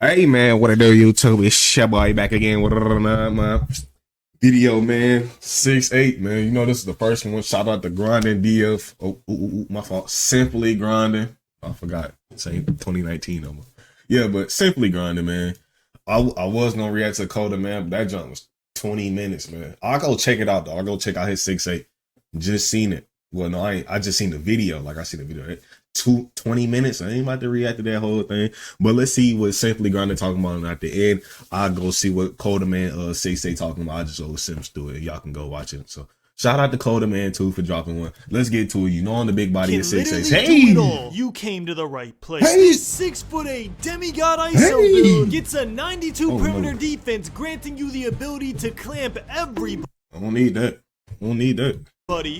Hey man, what I do YouTube? It's your boy back again with my video, man. 6'8", man. You know this is the first one. Shout out to Grinding DF. My fault. Simply Grinding. I forgot. Same 2019 number. Yeah, but Simply Grinding, man. I was gonna react to Coda, man, but that jump was 20 minutes, man. I'll go check it out though. I'll go check out his 6'8". Just seen it. Well, no, I just seen the video. Like I seen the video. 20 minutes. I ain't about to react to that whole thing. But let's see what Simply Grinding talking about. And at the end, I'll go see what Coda Man 6 talking about. I just go sims through it. Y'all can go watch it. So shout out to Coda Man too for dropping one. Let's get to it. You know, on the big body of 6'8". Hey, you came to the right place. Hey, 6'8" demigod ISO build gets a 92 perimeter defense, granting you the ability to clamp everybody. I don't need that. I don't need that.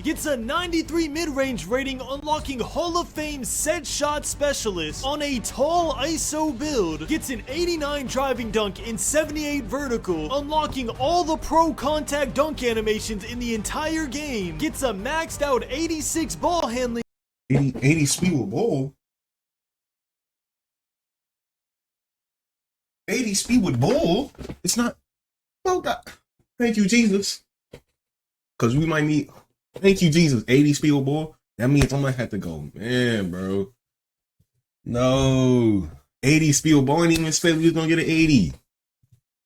Gets a 93 mid-range rating, unlocking Hall of Fame set shot specialist on a tall ISO build. Gets an 89 driving dunk and 78 vertical, unlocking all the pro contact dunk animations in the entire game. Gets a maxed out 86 ball handling. 80 speed with ball. 80 speed with ball. It's not. Oh God. Thank you, Jesus. Because we might need. Thank you, Jesus. 80 speed with ball. That means I'm gonna have to go, man, bro. No. 80 speed with ball. I didn't even expect we was gonna get an 80.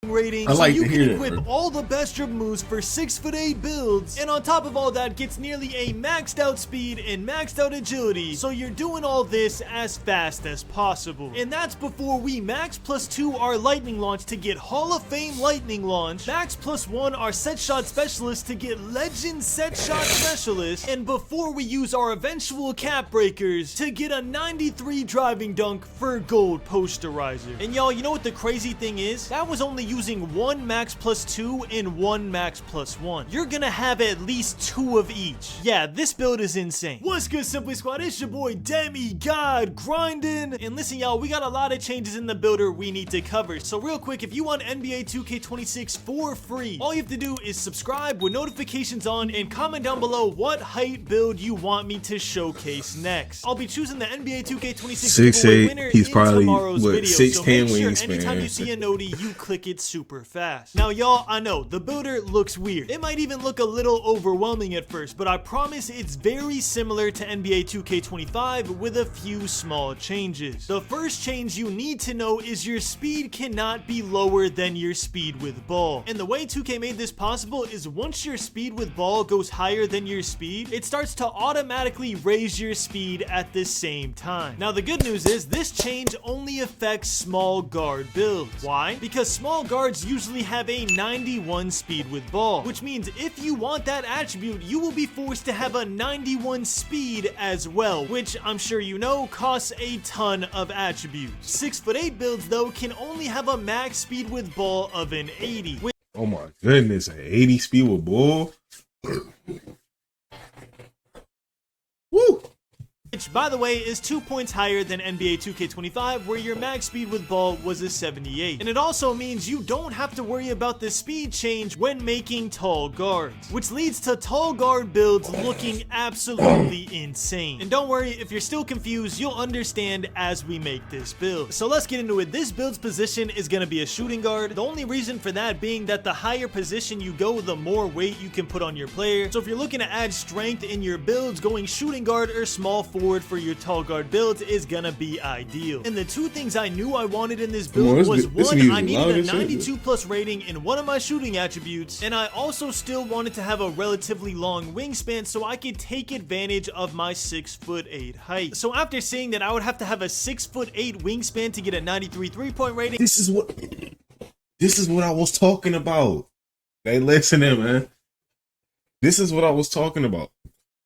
Rating, I like so you to hear can that, equip bro. all the best dribble moves for 6'8" builds, and on top of all that, gets nearly a maxed out speed and maxed out agility, so you're doing all this as fast as possible. And that's before we max +2 our lightning launch to get Hall of Fame lightning launch, max +1 our set shot specialist to get legend set shot specialist, and before we use our eventual cap breakers to get a 93 driving dunk for gold posterizer. And y'all, you know what the crazy thing is? That was only using one max +2 and one max +1. You're gonna have at least 2 of each. Yeah, this build is insane. What's good, Simply Squad? It's your boy Demigod Grinding. And listen, y'all, we got a lot of changes in the builder we need to cover. So real quick, if you want NBA 2K26 for free, all you have to do is subscribe with notifications on and comment down below what height build you want me to showcase next. I'll be choosing the NBA 2K26 giveaway winner He's in probably tomorrow's video. So 6'10" make sure wingspan. anytime you see a noti, you click it super fast. Now y'all, I know the builder looks weird. It might even look a little overwhelming at first, but I promise it's very similar to NBA 2K25 with a few small changes. The first change you need to know is your speed cannot be lower than your speed with ball. And the way 2K made this possible is once your speed with ball goes higher than your speed, it starts to automatically raise your speed at the same time. Now the good news is this change only affects small guard builds. Why? Because small guards usually have a 91 speed with ball, which means if you want that attribute, you will be forced to have a 91 speed as well, which I'm sure you know costs a ton of attributes. 6'8" builds though can only have a max speed with ball of an 80. Oh my goodness, an 80 speed with ball. Woo! Which, by the way, is 2 points higher than NBA 2K25, where your max speed with ball was a 78. And it also means you don't have to worry about the speed change when making tall guards, which leads to tall guard builds looking absolutely insane. And don't worry, if you're still confused, you'll understand as we make this build. So let's get into it. This build's position is going to be a shooting guard. The only reason for that being that the higher position you go, the more weight you can put on your player. So if you're looking to add strength in your builds, going shooting guard or small forward for your tall guard builds is gonna be ideal. And the two things I knew I wanted in this build was one, I needed a 92 plus rating in one of my shooting attributes, and I also still wanted to have a relatively long wingspan so I could take advantage of my 6'8" height. So after seeing that I would have to have a 6'8" wingspan to get a 93 3-point rating, This is what I was talking about. Hey, listen in, man. This is what I was talking about.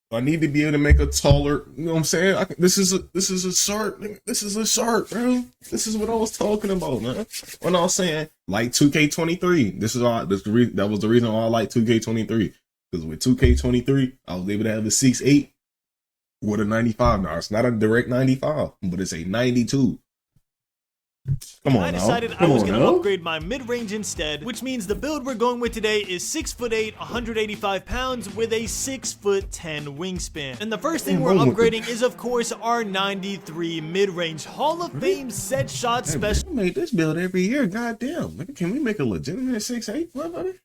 I need to be able to make a taller, you know what I'm saying? This is a sharp, bro. This is what I was talking about, man. When I was saying, like 2K23, that was the reason why I like 2K23. Because with 2K23, I was able to have the 6'8" with a 95. Now, it's not a direct 95, but it's a 92. I decided I was going to upgrade my mid-range instead, which means the build we're going with today is 6'8", 185 pounds with a 6'10" wingspan. And the first thing we're upgrading is, of course, our 93 mid-range Hall of Fame set shot special. We make this build every year, goddamn. Can we make a legitimate 6'8", brother?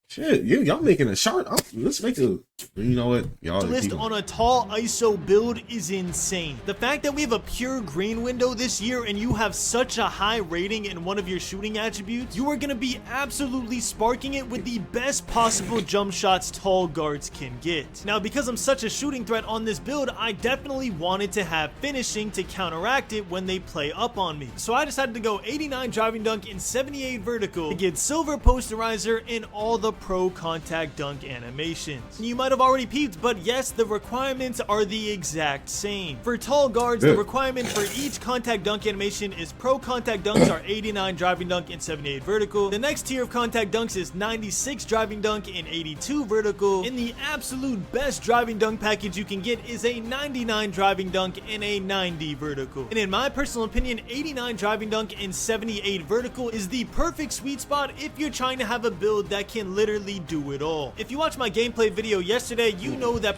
Shit, y'all making a shot. Let's make a, you know what? Y'all list on a tall ISO build is insane. The fact that we have a pure green window this year and you have such a high rating in one of your shooting attributes, you are going to be absolutely sparking it with the best possible jump shots tall guards can get. Now, because I'm such a shooting threat on this build, I definitely wanted to have finishing to counteract it when they play up on me. So I decided to go 89 driving dunk and 78 vertical to get silver posterizer in all the pro contact dunk animations. You might have already peeped, but yes, the requirements are the exact same. For tall guards, the requirement for each contact dunk animation is pro contact dunks are 89 driving dunk and 78 vertical. The next tier of contact dunks is 96 driving dunk and 82 vertical. And the absolute best driving dunk package you can get is a 99 driving dunk and a 90 vertical. And in my personal opinion, 89 driving dunk and 78 vertical is the perfect sweet spot if you're trying to have a build that can literally do it all. If you watched my gameplay video yesterday, you know that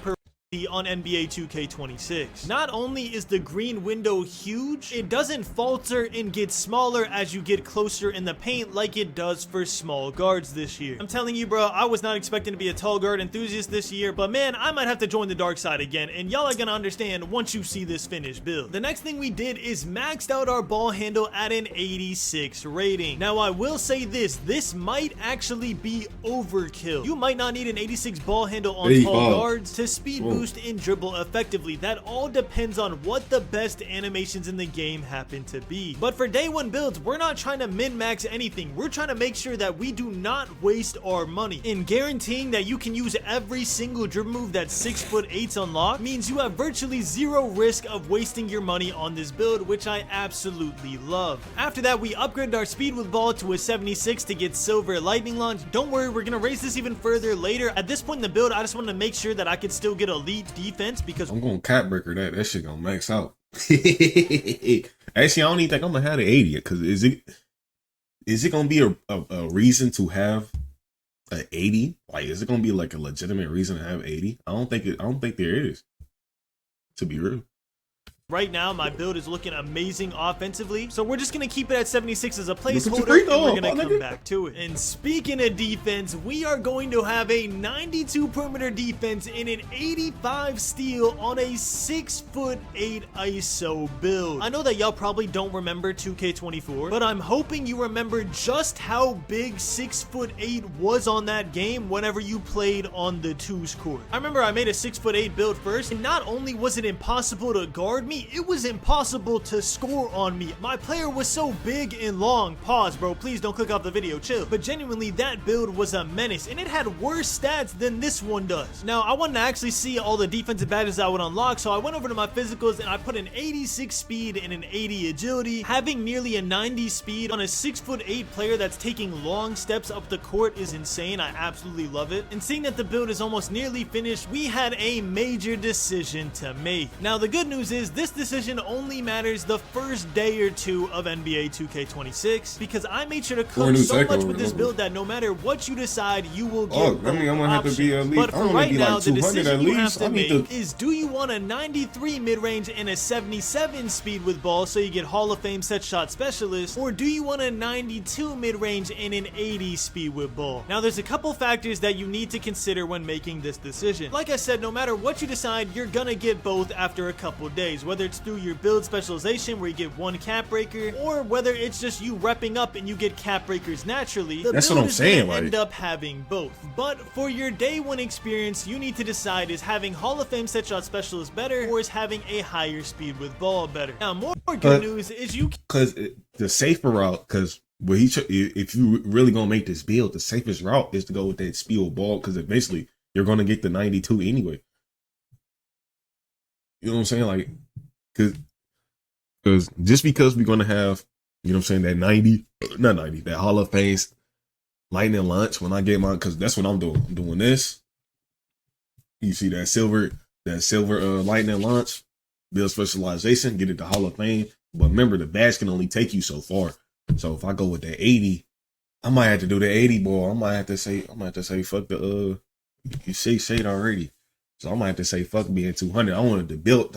on NBA 2K26. Not only is the green window huge, it doesn't falter and get smaller as you get closer in the paint like it does for small guards this year. I'm telling you, bro, I was not expecting to be a tall guard enthusiast this year, but man, I might have to join the dark side again, and y'all are gonna understand once you see this finished build. The next thing we did is maxed out our ball handle at an 86 rating. Now, I will say this might actually be overkill. You might not need an 86 ball handle on tall guards to speed boost and dribble effectively. That all depends on what the best animations in the game happen to be. But for day one builds, we're not trying to min-max anything. We're trying to make sure that we do not waste our money. And guaranteeing that you can use every single dribble move that 6'8's unlock means you have virtually zero risk of wasting your money on this build, which I absolutely love. After that, we upgraded our speed with ball to a 76 to get silver lightning launch. Don't worry, we're gonna raise this even further later. At this point in the build, I just wanted to make sure that I could still get elite defense because I'm gonna cap breaker that shit gonna max out. Actually, I don't even think I'm gonna have the 80 because is it gonna be a reason to have an 80? Like, is it gonna be like a legitimate reason to have 80? I don't think there is, to be real. Right now, my build is looking amazing offensively, so we're just going to keep it at 76 as a placeholder, and we're going to come back to it. And speaking of defense, we are going to have a 92 perimeter defense and an 85 steal on a 6'8" ISO build. I know that y'all probably don't remember 2K24, but I'm hoping you remember just how big 6'8" was on that game whenever you played on the 2's court. I remember I made a 6'8" build first, and not only was it impossible to guard me, it was impossible to score on me. My player was so big and long. Pause, bro. Please don't click off the video. Chill. But genuinely, that build was a menace, and it had worse stats than this one does. Now, I wanted to actually see all the defensive badges I would unlock, so I went over to my physicals, and I put an 86 speed and an 80 agility. Having nearly a 90 speed on a 6'8" player that's taking long steps up the court is insane. I absolutely love it. And seeing that the build is almost nearly finished, we had a major decision to make. Now, the good news is this decision only matters the first day or two of NBA 2K26 because I made sure to cook so much with this build that no matter what you decide, you will get I'm gonna have to be at least. But for right now, the decision you have to make is: do you want a 93 mid-range and a 77 speed with ball so you get Hall of Fame set shot specialist, or do you want a 92 mid-range and an 80 speed with ball? Now, there's a couple factors that you need to consider when making this decision. Like I said, no matter what you decide, you're gonna get both after a couple days, whether it's through your build specialization where you get one cap breaker, or whether it's just you repping up and you get cap breakers naturally. That's what I'm saying. End up having both. But for your day one experience, you need to decide: is having Hall of Fame set shot specialist better, or is having a higher speed with ball better? Now, more good news is because the safer route, because if you really gonna make this build, the safest route is to go with that speed with ball, because basically you're gonna get the 92 anyway. You know what I'm saying? Like, because just because we're gonna have, you know what I'm saying, that that Hall of Fame lightning launch when I get mine, because that's what I'm doing. I'm doing this. You see that silver lightning launch, build specialization, get it to Hall of Fame, But remember, the badge can only take you so far. So if I go with the 80, I might have to do the 80 ball. I might have to say fuck the you say it already. So I might have to say fuck being 200. I wanted the build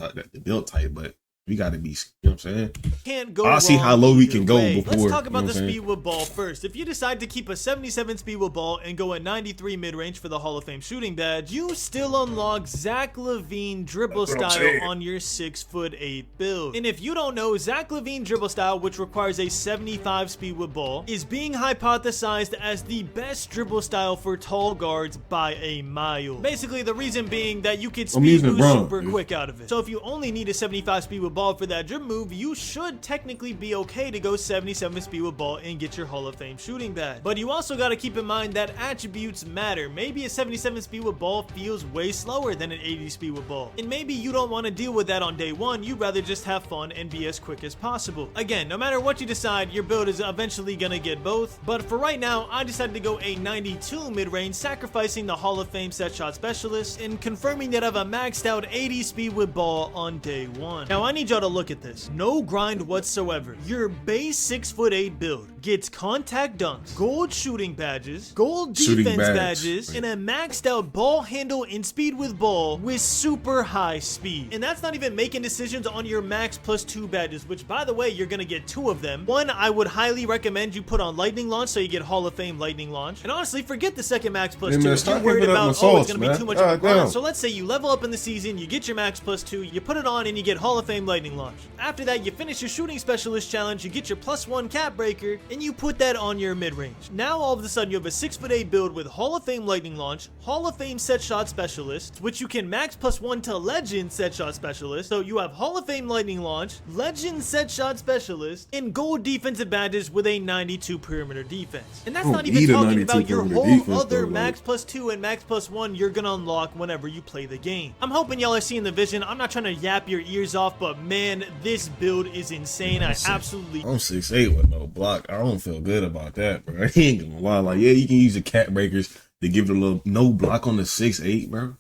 type, but we got to be, you know what I'm saying? Can't go I'll see how low we can go before. Let's talk about you know the Speedwood ball first. If you decide to keep a 77 Speedwood ball and go a 93 mid-range for the Hall of Fame shooting badge, you still unlock Zach LaVine dribble style on your 6'8" build. And if you don't know, Zach LaVine dribble style, which requires a 75 Speedwood ball, is being hypothesized as the best dribble style for tall guards by a mile. Basically, the reason being that you can speed boost super quick out of it. So if you only need a 75 Speedwood ball for that dribble move, you should technically be okay to go 77 Speedwood ball and get your Hall of Fame shooting badge. But you also got to keep in mind that attributes matter. Maybe a 77 Speedwood ball feels way slower than an 80 Speedwood ball, and maybe you don't want to deal with that on day one. You'd rather just have fun and be as quick as possible. Again, no matter what you decide, your build is eventually gonna get both, but for right now, I decided to go a 92 mid-range, sacrificing the Hall of Fame set shot specialist and confirming that I have a maxed out 80 Speedwood ball on day one. Now I need y'all to look at this. No grind whatsoever. Your base 6'8" build gets contact dunks, gold shooting badges, gold defense badges, and a maxed out ball handle and speed with ball with super high speed. And that's not even making decisions on your max +2 badges, which by the way, you're gonna get 2 of them. One, I would highly recommend you put on lightning launch so you get Hall of Fame lightning launch. And honestly, forget the second max +2. If you're worried about, oh, it's gonna be too much of a grind. So let's say you level up in the season, you get your max +2, you put it on and you get Hall of Fame lightning launch. After that, you finish your shooting specialist challenge, you get your +1 cap breaker, and you put that on your mid-range. Now all of a sudden you have a 6'8" build with Hall of Fame lightning launch, Hall of Fame set shot specialist, which you can max +1 to legend set shot specialist. So you have Hall of Fame lightning launch, legend set shot specialist, and gold defensive badges with a 92 perimeter defense. And that's not even talking about your whole other max +2 and max +1 you're gonna unlock whenever you play the game. I'm hoping y'all are seeing the vision. I'm not trying to yap your ears off, but man, this build is insane. I'm 6'8" with no block. I don't feel good about that, bro. I ain't gonna lie. Like, yeah, you can use the cap breakers to give it a little no block on the 6'8", bro.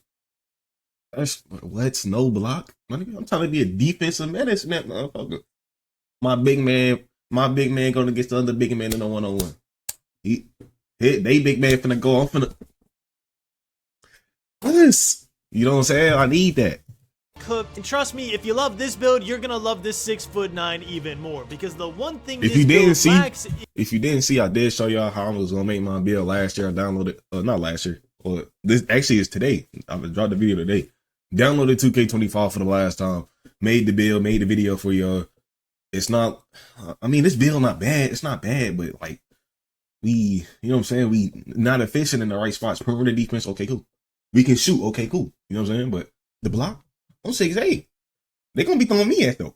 That's what's no block. I'm trying to be a defensive menace, man, motherfucker. My big man going against the other big man in a 1-on-1. They big man finna go. I'm finna. Yes, you know what I'm saying? I need that. Cooked. And trust me, if you love this build, you're gonna love this 6'9" even more, because the one thing if you didn't see, I did show y'all how I was gonna make my build last year. I downloaded, not last year, or this actually is today. I dropped the video today. Downloaded 2K25 for the last time. Made the build, made the video for y'all. It's not, I mean, this build not bad. It's not bad, but like you know what I'm saying? We not efficient in the right spots. Perimeter defense, okay, cool. We can shoot, okay, cool. You know what I'm saying? But the block, I'm 6'8". They're gonna be throwing me at though.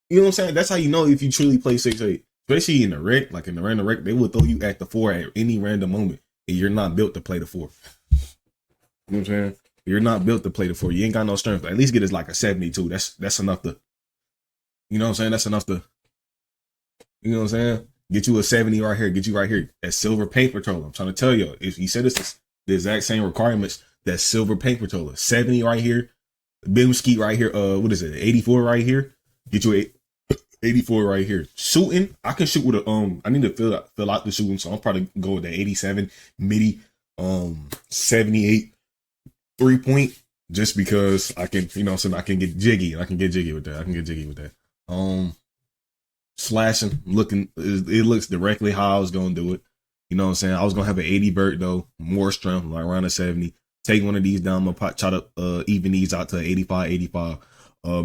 You know what I'm saying? That's how you know if you truly play 6'8". Especially in the rec, like in the random rec, they will throw you at the 4 at any random moment, and you're not built to play the 4. You know what I'm saying? You're not built to play the 4. You ain't got no strength. At least get us like a 72. That's enough to. You know what I'm saying? That's enough to. You know what I'm saying? Get you a 70 right here. Get you right here. That silver paint patrol. I'm trying to tell you. If you said it's the exact same requirements, that silver paint patroller. 70 right here. Bimski right here. What is it? 84 right here. Get you a 84 right here. Shooting. I can shoot with a I need to fill out the shooting, so I'll probably go with the 87 midi, 78 3-point, just because I can, you know, so I can get jiggy. I can get jiggy with that. Slashing, it looks directly how I was gonna do it. You know what I'm saying? I was gonna have an 80 vert though, more strength, like around a 70. Take one of these down, I'm gonna try to even these out to 85.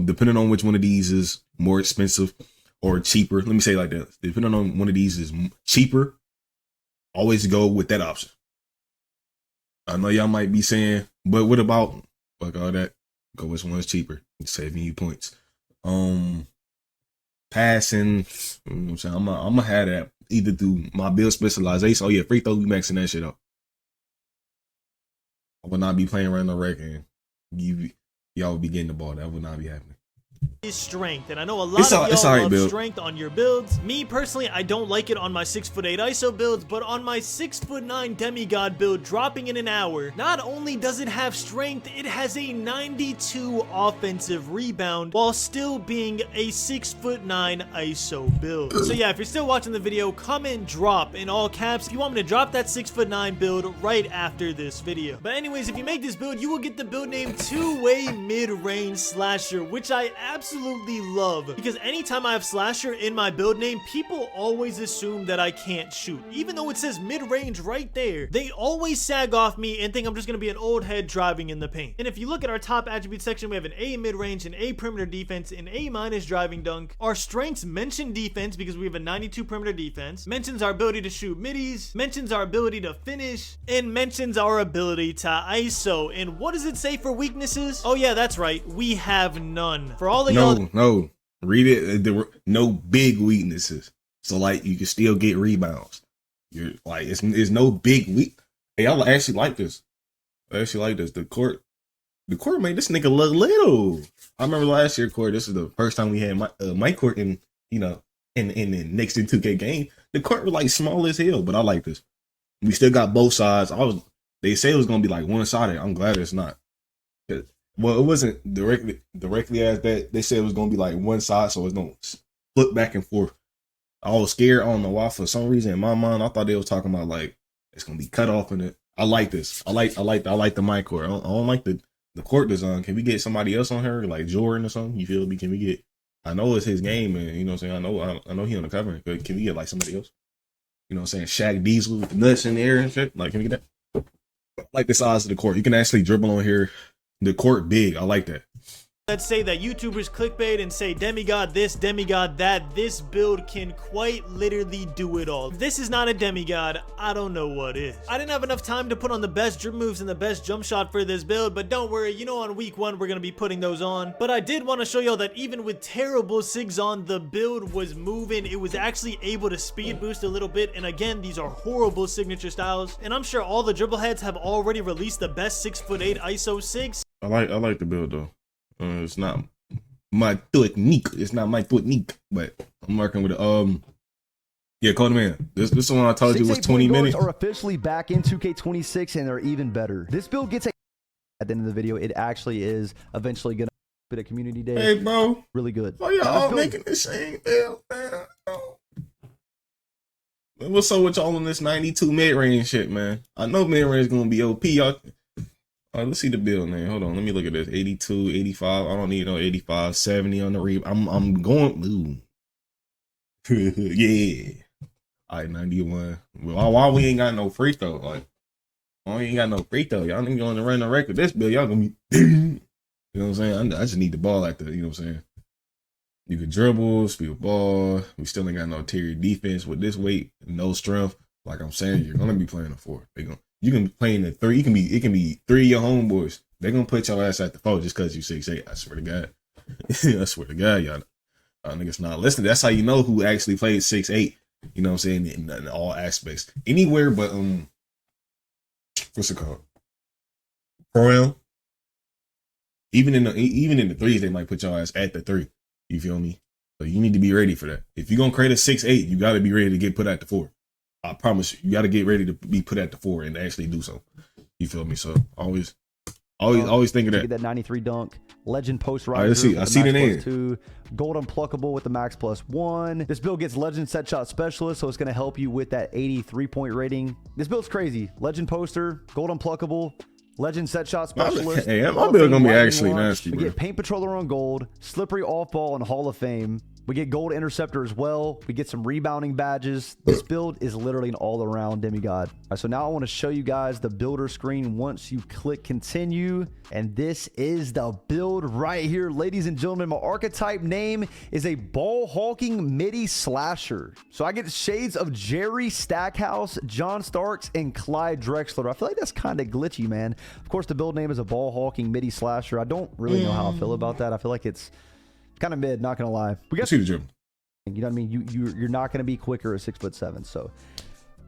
Depending on which one of these is more expensive or cheaper. Let me say it like that. Depending on one of these is cheaper, always go with that option. I know y'all might be saying, but what about fuck all that? Go which one is cheaper? Saving you points. Passing, you know what I'm saying? I'm gonna have that either through my build specialization. Oh yeah, free throw, we maxing that shit up. I will not be playing around the rec and y'all will be getting the ball. That will not be happening. is strength, and I know a lot of y'all love strength on your builds. Me personally, I don't like it on my 6'8" ISO builds, but on my 6'9" demigod build, dropping in an hour, not only does it have strength, it has a 92 offensive rebound while still being a 6'9" ISO build. So yeah, if you're still watching the video, comment drop in all caps if you want me to drop that 6'9" build right after this video. But anyways, if you make this build, you will get the build name two-way mid-range slasher, which I absolutely love, because anytime I have slasher in my build name, people always assume that I can't shoot. Even though it says mid-range right there, they always sag off me and think I'm just gonna be an old head driving in the paint. And if you look at our top attribute section, we have an A mid-range, an A perimeter defense, an A- driving dunk. Our strengths mention defense because we have a 92 perimeter defense, mentions our ability to shoot middies, mentions our ability to finish, and mentions our ability to ISO. And what does it say for weaknesses? Oh yeah, that's right, we have none. For all of y'all, no, read it. There were no big weaknesses, so like you can still get rebounds. You're like it's no big weak. Hey, I actually like this. The court made this nigga look little. I remember last year, court. This is the first time we had my court in the next in 2K game. The court was like small as hell, but I like this. We still got both sides. They say it was gonna be like one sided. I'm glad it's not. Well, it wasn't directly as that. They said it was gonna be like one side, so it's gonna flip back and forth. I was scared. I don't know why. For some reason, in my mind, I thought they was talking about like it's gonna be cut off in it. I like this. I like the mic court. I don't like the court design. Can we get somebody else on her, like Jordan or something? You feel me? Can we get? I know it's his game, and you know what I'm saying. I know he on the cover. But can we get like somebody else? You know what I'm saying? Shaq Diesel with the nuts in the air and shit. Like, can we get that? I like the size of the court. You can actually dribble on here. The court big. I like that. Let's say that YouTubers clickbait and say demigod this, demigod that. This build can quite literally do it all. If this is not a demigod, I don't know what is. I didn't have enough time to put on the best dribble moves and the best jump shot for this build, but don't worry, you know on week 1 we're going to be putting those on. But I did want to show y'all that even with terrible sigs on, the build was moving. It was actually able to speed boost a little bit, and again, these are horrible signature styles, and I'm sure all the dribble heads have already released the best 6'8" ISO 6. I like the build though. It's not my technique. It's not my technique, but I'm working with it. Yeah, Cody Man. This one I told you was 20 minutes. Are officially back in 2K26 and they're even better. This build gets at the end of the video. It actually is eventually gonna be a community day. Hey, bro, really good. Oh, y'all all making the same build, man. What's up with y'all on this 92 mid range shit, man? I know mid range is gonna be OP. Y'all. Let's see the build name. Hold on, let me look at this. 82, 85. I don't need no 85, 70 on the rebound. I'm going. Ooh. Yeah. All right, 91. Why we ain't got no free throw? Like, why we ain't got no free throw? Y'all niggas going to run the record. This build, y'all gonna be. You know what I'm saying? I just need the ball like that. You know what I'm saying? You can dribble, speed the ball. We still ain't got no interior defense with this weight, no strength. Like I'm saying, you're gonna be playing a 4. You can play in the 3. It can be 3 of your homeboys. They're gonna put your ass at the 4 just cause you 6'8". I swear to God. I swear to God, y'all niggas not listening. That's how you know who actually played 6'8". You know what I'm saying? In all aspects. Anywhere but what's it called? Pro. Even in the 3s, they might put your ass at the 3. You feel me? So you need to be ready for that. If you're gonna create a 6'8", you gotta be ready to get put at the 4. I promise you got to get ready to be put at the 4 and actually do so. You feel me? So always think of that. Get that 93 dunk, legend post riser. I see the name. 2, gold unpluckable with the max +1. This build gets legend set shot specialist, so it's going to help you with that 83-point rating. This build's crazy. Legend poster, gold unpluckable, legend set shot specialist. Hey, my build gonna be actually nasty. We get paint patroller on gold, slippery off ball, and Hall of Fame. We get gold interceptor as well. We get some rebounding badges. This build is literally an all-around demigod. All right, so now I want to show you guys the builder screen once you click continue. And this is the build right here, ladies and gentlemen. My archetype name is a ball-hawking midi slasher. So I get shades of Jerry Stackhouse, John Starks, and Clyde Drexler. I feel like that's kind of glitchy, man. Of course, the build name is a ball-hawking midi slasher. I don't really know how I feel about that. I feel like it's kind of mid, not gonna lie. We got see the gym. You know what I mean? You're not gonna be quicker at 6'7". So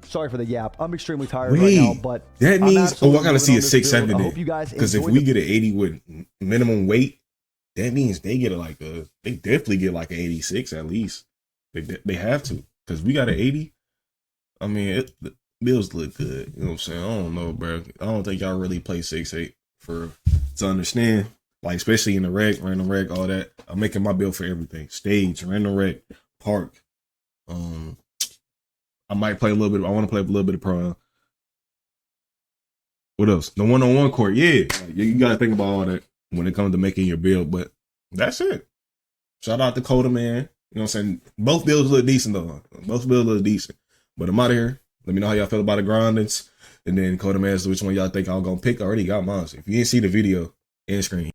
sorry for the yap. I'm extremely tired right now, but that means I gotta see a 6'7". I hope you guys because if we get an 80 with minimum weight, that means they get they definitely get like an 86 at least. They have to, because we got an 80. I mean, the bills look good. You know what I'm saying? I don't know, bro. I don't think y'all really play 6-8 to understand. Like, especially in the rec, random rec, all that. I'm making my bill for everything. Stage, random rec, park. I might play a little bit. I want to play a little bit of pro. What else? The one-on-one court. Yeah. Like, you got to think about all that when it comes to making your bill. But that's it. Shout out to Coda, man. You know what I'm saying? Both bills look decent, though. Both bills look decent. But I'm out of here. Let me know how y'all feel about the grindings. And then Coda, man, which one y'all think I'm going to pick. I already got mine. If you didn't see the video, end screen.